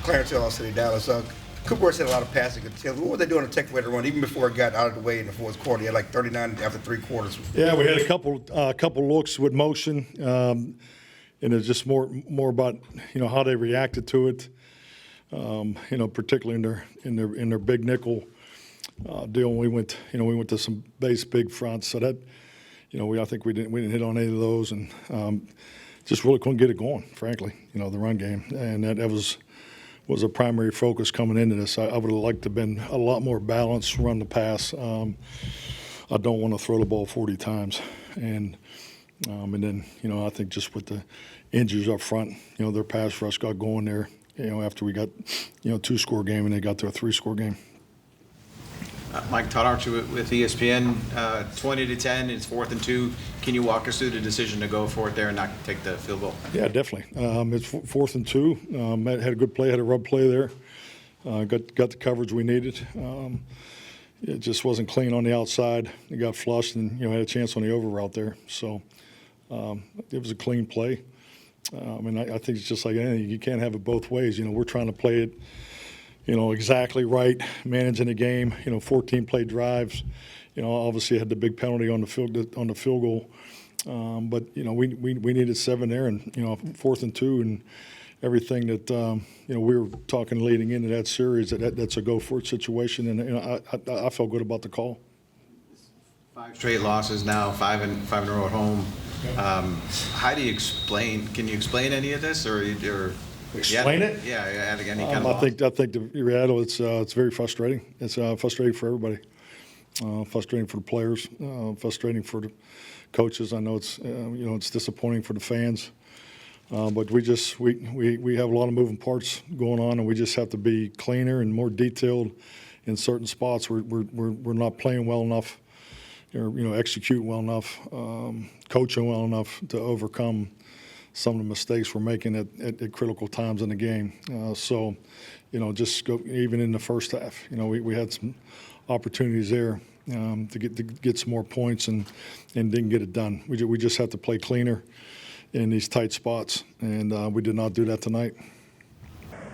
Clarence Hill, City, Dallas. Cooper had a lot of passing attempts. What were they doing to take away the run, even before it got out of the way in the fourth quarter? He had like 39 after three quarters. Yeah, we had a couple looks with motion, and it's just more about how they reacted to it. Particularly in their big nickel deal. We went to some base big fronts, so that I think we didn't hit on any of those, and just really couldn't get it going. Frankly, the run game, and that was a primary focus coming into this. I would have liked to have been a lot more balanced, run the pass. I don't want to throw the ball 40 times, and then I think just with the injuries up front, their pass rush got going there. After we got, 2-score game and they got to a 3-score game. Mike, Todd Archer with ESPN, 20-10, it's 4th and 2. Can you walk us through the decision to go for it there and not take the field goal? Yeah, definitely. It's 4th and 2. Had a good play, had a rub play there. Got the coverage we needed. It just wasn't clean on the outside. It got flushed and, had a chance on the over route there. So it was a clean play. And I think it's just like anything. You can't have it both ways. We're trying to play it, exactly right, managing the game. 14 play drives. Obviously had the big penalty on the field goal. But we needed 7 there, and 4th and 2, and everything that we were talking leading into that series. That's a go for it situation, and I felt good about the call. 5 straight losses now, 5 in a row at home. How do you explain? Can you explain any of this, or explain it? Yeah, any kind of loss? I think the reality it's very frustrating. It's frustrating for everybody. Frustrating for the players. Frustrating for the coaches. I know it's it's disappointing for the fans. But we have a lot of moving parts going on, and we just have to be cleaner and more detailed in certain spots. We're not playing well enough. Execute well enough, coaching well enough to overcome some of the mistakes we're making at critical times in the game. Just go even in the first half. We had some opportunities there to get some more points and didn't get it done. We just have to play cleaner in these tight spots, and we did not do that tonight.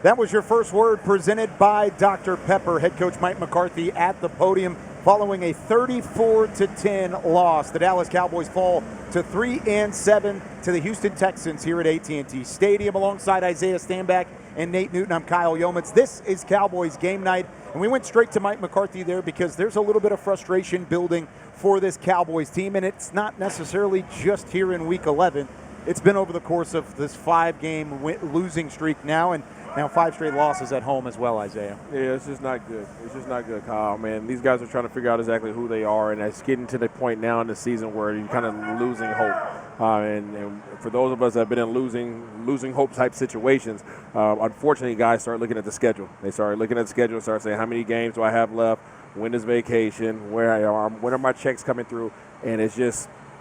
That was your first word presented by Dr. Pepper. Head coach Mike McCarthy at the podium following a 34-10 loss. The Dallas Cowboys fall to 3-7 to the Houston Texans here at AT&T Stadium. Alongside Isaiah Stanback and Nate Newton, I'm Kyle Yeomans. This is Cowboys Game Night, and we went straight to Mike McCarthy there because there's a little bit of frustration building for this Cowboys team, and it's not necessarily just here in Week 11. It's been over the course of this 5-game losing streak now, and now 5 straight losses at home as well, Isaiah. Yeah, it's just not good. It's just not good, Kyle. Man, these guys are trying to figure out exactly who they are, and it's getting to the point now in the season where you're kind of losing hope. And for those of us that have been in losing hope type situations, unfortunately, guys start looking at the schedule. They start looking at the schedule and start saying, how many games do I have left? When is vacation? When are my checks coming through? And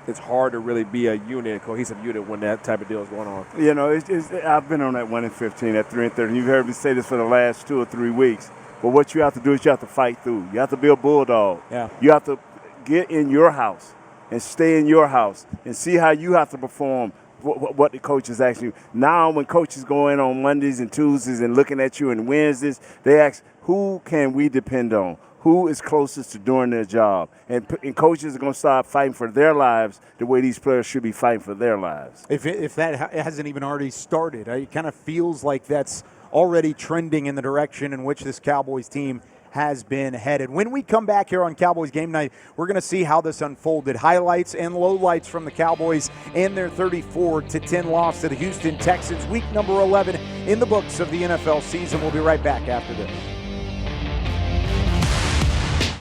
it's hard to really be a cohesive unit when that type of deal is going on. I've been on that 1-15 at 3-30. You've heard me say this for the last 2 or 3 weeks. But what you have to do is you have to fight through. You have to be a bulldog. Yeah. You have to get in your house and stay in your house and see how you have to perform what the coaches actually. Now when coaches go in on Mondays and Tuesdays and looking at you and Wednesdays, they ask, who can we depend on? Who is closest to doing their job? And coaches are going to start fighting for their lives the way these players should be fighting for their lives. If that hasn't even already started, it kind of feels like that's already trending in the direction in which this Cowboys team has been headed. When we come back here on Cowboys Game Night, we're going to see how this unfolded. Highlights and lowlights from the Cowboys and their 34-10 loss to the Houston Texans. Week number 11 in the books of the NFL season. We'll be right back after this.